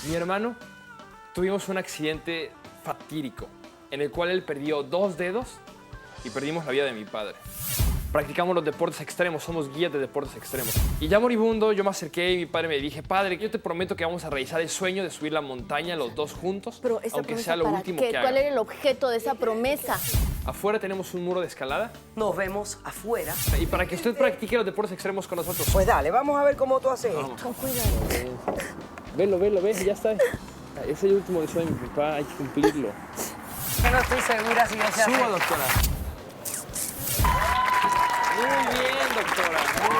Mi hermano, tuvimos un accidente fatídico en el cual él perdió 2 dedos y perdimos la vida de mi padre. Practicamos los deportes extremos, somos guías de deportes extremos. Y ya moribundo, yo me acerqué y mi padre me dije, padre, yo te prometo que vamos a realizar el sueño de subir la montaña los dos juntos, Pero esa aunque promesa, sea lo ¿para último qué? que ¿Cuál haga. era el objeto de esa promesa? Afuera tenemos un muro de escalada Nos vemos afuera. y para que usted practique los deportes extremos con nosotros. Pues dale, vamos a ver cómo tú haces esto. Con cuidado. Velo, ya está. Ese es el último deseo de mi papá, hay que cumplirlo. Yo no estoy segura si yo sé hacer. Suba, doctora. Muy bien, doctora, muy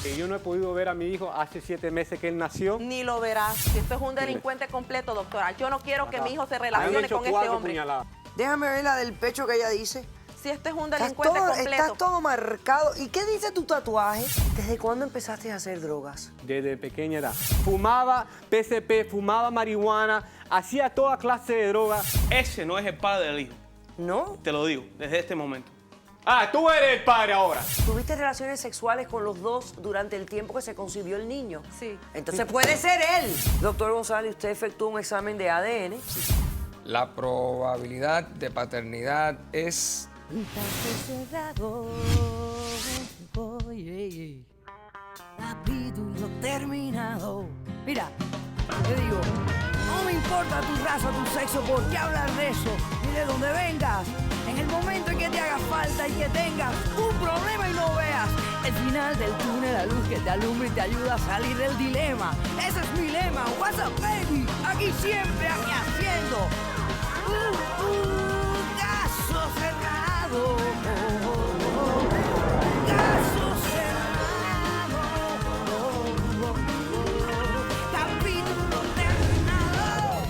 bien. Yo no he podido ver a mi hijo hace 7 meses que él nació. Ni lo verás. Si esto es un delincuente completo, doctora. Yo no quiero que mi hijo se relacione con este 4 hombre. puñaladas. Déjame ver la del pecho que ella dice. Si este es un Estás delincuente todo, completo. estás todo marcado. ¿Y qué dice tu tatuaje? ¿Desde cuándo empezaste a hacer drogas? Desde pequeña edad. Fumaba PCP, fumaba marihuana, hacía toda clase de drogas. Ese no es el padre del hijo, ¿No? te lo digo, desde este momento. Ah, tú eres el padre ahora. ¿Tuviste relaciones sexuales con los dos durante el tiempo que se concibió el niño? Sí. Entonces puede ser él. Doctor González, usted efectuó un examen de ADN. La probabilidad de paternidad es... Capítulo terminado. Mira, te digo, no me importa tu raza, tu sexo, por qué hablar de eso, ni de dónde vengas. En el momento en que te haga falta y que tengas un problema y no veas el final del túnel, la luz que te alumbra y te ayuda a salir del dilema. Ese es mi lema. What's up, baby? Aquí siempre, aquí haciendo caso cerrado. Caso cerrado. Capítulo terminado.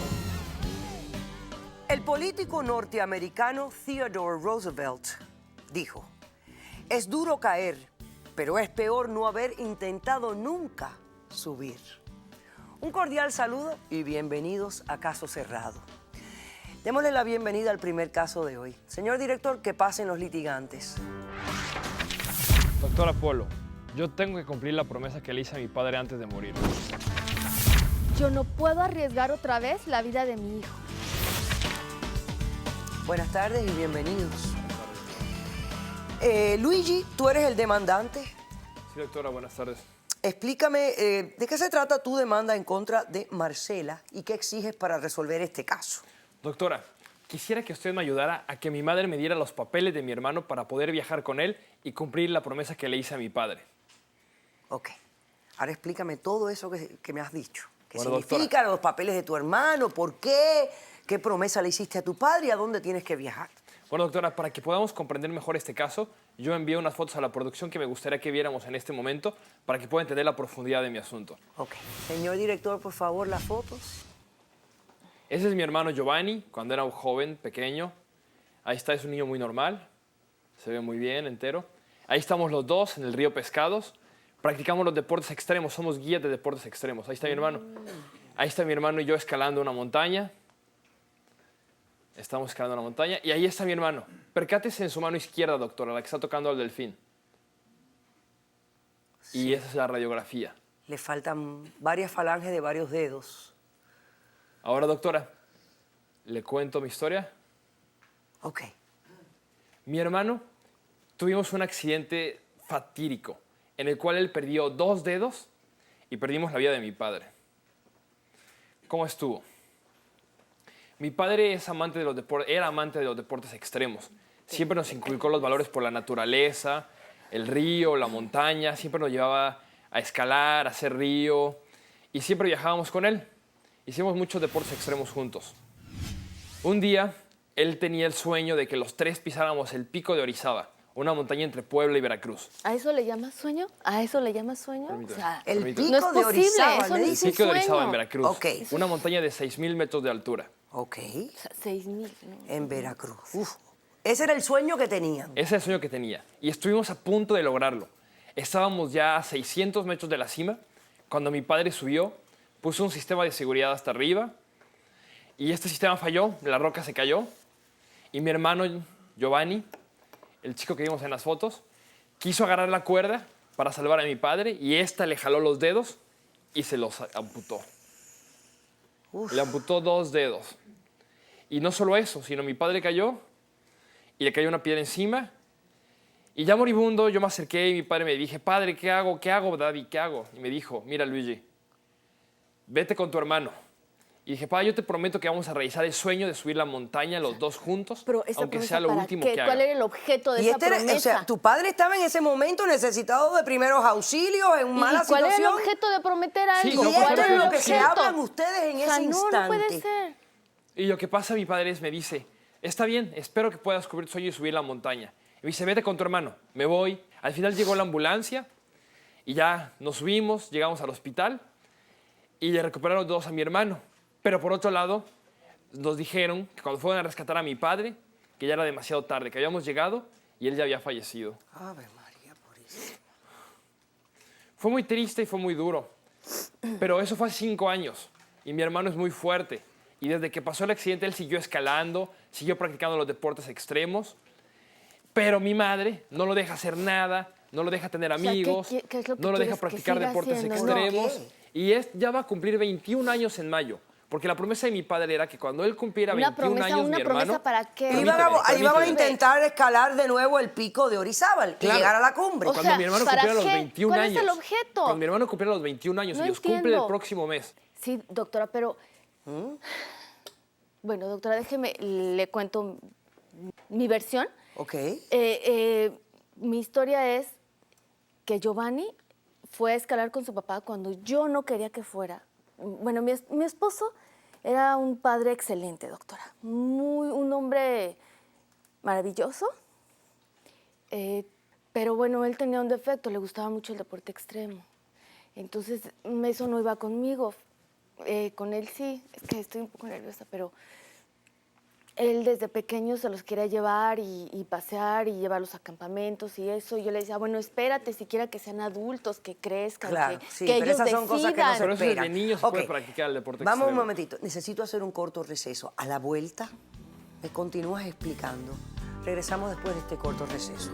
El político norteamericano Theodore Roosevelt dijo, es duro caer, pero es peor no haber intentado nunca subir. Un cordial saludo y bienvenidos a Caso Cerrado. Démosle la bienvenida al primer caso de hoy. Señor director, que pasen los litigantes. Doctora Polo, yo tengo que cumplir la promesa que le hice a mi padre antes de morir. Yo no puedo arriesgar otra vez la vida de mi hijo. Buenas tardes y bienvenidos. Luigi, tú eres el demandante. Sí, doctora, buenas tardes. Explícame, ¿de qué se trata tu demanda en contra de Marcela y qué exiges para resolver este caso? Doctora, quisiera que usted me ayudara a que mi madre me diera los papeles de mi hermano para poder viajar con él y cumplir la promesa que le hice a mi padre. Ok. Ahora explícame todo eso que me has dicho. ¿Qué Bueno, significa los papeles de tu hermano? ¿Por qué? ¿Qué promesa le hiciste a tu padre y a dónde tienes que viajar? Bueno, doctora, para que podamos comprender mejor este caso, yo envié unas fotos a la producción que me gustaría que viéramos en este momento para que pueda entender la profundidad de mi asunto. Ok. Señor director, por favor, las fotos. Ese es mi hermano Giovanni, cuando era un joven, pequeño. Ahí está, es un niño muy normal. Se ve muy bien, entero. Ahí estamos los dos en el río Pescados. Practicamos los deportes extremos, somos guías de deportes extremos. Ahí está mi hermano. Ahí está mi hermano y yo escalando una montaña. Estamos escalando una montaña. Y ahí está mi hermano. Percátese en su mano izquierda, doctora, la que está tocando al delfín. Sí. Y esa es la radiografía. Le faltan varias falanges de varios dedos. Ahora, doctora, ¿le cuento mi historia? Ok. Mi hermano, tuvimos un accidente fatídico en el cual él perdió 2 dedos y perdimos la vida de mi padre. ¿Cómo estuvo? Mi padre es amante de los era amante de los deportes extremos. Siempre nos inculcó los valores por la naturaleza, el río, la montaña. Siempre nos llevaba a escalar, a hacer río. Y siempre viajábamos con él. Hicimos muchos deportes extremos juntos. Un día, él tenía el sueño de que los 3 pisáramos el pico de Orizaba, una montaña entre Puebla y Veracruz. ¿A eso le llamas sueño? ¿A eso le llamas sueño? Permítame. O sea, El Permítame. pico no es de posible, Orizaba, eso le no dices. El pico de Orizaba sueño. en Veracruz. Ok. Una montaña de 6,000 metros de altura. Ok. o sea, 6,000. ¿no? En Veracruz. Uf. Ese era el sueño que tenían. Ese es el sueño que tenía. Y estuvimos a punto de lograrlo. Estábamos ya a 600 metros de la cima cuando mi padre subió, puso un sistema de seguridad hasta arriba y este sistema falló, la roca se cayó y mi hermano Giovanni, el chico que vimos en las fotos, quiso agarrar la cuerda para salvar a mi padre y esta le jaló los dedos y se los amputó. Le amputó 2 dedos. Y no solo eso, sino mi padre cayó y le cayó una piedra encima. Y ya moribundo, yo me acerqué y mi padre me dije, padre, ¿qué hago? ¿Qué hago, Daddy? ¿Qué hago? Y me dijo, mira, Luigi, vete con tu hermano. Y dije, padre, yo te prometo que vamos a realizar el sueño de subir la montaña los dos juntos, Pero esa aunque promesa, sea lo ¿para último qué? que haga. ¿Cuál era el objeto de Y esa promesa? o sea, tu padre estaba en ese momento necesitado de primeros auxilios, en ¿Y mala cuál era el situación. objeto de prometer algo? Sí, Y no, esto claro es que lo no. que se hablan ustedes en O sea, ese instante. no puede ser. Y lo que pasa, mi padre me dice, está bien, espero que puedas cubrir tu sueño y subir la montaña. Y me dice, vete con tu hermano. Me voy. Al final llegó la ambulancia y ya nos subimos, llegamos al hospital y le recuperaron todos a mi hermano. Pero por otro lado, nos dijeron que cuando fueron a rescatar a mi padre, que ya era demasiado tarde, que habíamos llegado y él ya había fallecido. Ave María Purísima. Fue muy triste y fue muy duro. Pero eso fue hace 5 años y mi hermano es muy fuerte. Y desde que pasó el accidente, él siguió escalando, siguió practicando los deportes extremos. Pero mi madre no lo deja hacer nada, no lo deja tener sea, ¿qué amigos, qué es lo que no lo deja quieres que practicar siga deportes haciendo? extremos. No, Y ya va a cumplir 21 años en mayo. Porque la promesa de mi padre era que cuando él cumpliera 21 años, mi hermano... ¿Una promesa para qué? Iban a Permíteme. intentar escalar de nuevo el pico de Orizábal y Claro. llegar a la cumbre. O Cuando sea, mi hermano ¿para cumpliera los qué? 21 ¿Cuál años. es el objeto? Cuando mi hermano cumpliera los 21 años, No y los cumple el entiendo. próximo mes. Sí, doctora, pero... Bueno, doctora, déjeme, le cuento mi versión. Ok. Mi historia es que Giovanni fue a escalar con su papá cuando yo no quería que fuera. Bueno, mi esposo era un padre excelente, doctora. Un hombre maravilloso. Pero bueno, él tenía un defecto, le gustaba mucho el deporte extremo. Entonces, eso no iba conmigo. Con él sí, es que estoy un poco nerviosa, pero él desde pequeño se los quería llevar y pasear y llevarlos a campamentos y eso. Y yo le decía, bueno, espérate, siquiera que sean adultos, que crezcan, Claro, que, sí, que pero ellos esas son cosas que no se Pero eso esperan. desde niños se puede Ok. practicar el deporte Vamos un extremo. momentito. Necesito hacer un corto receso. A la vuelta, me continúas explicando. Regresamos después de este corto receso.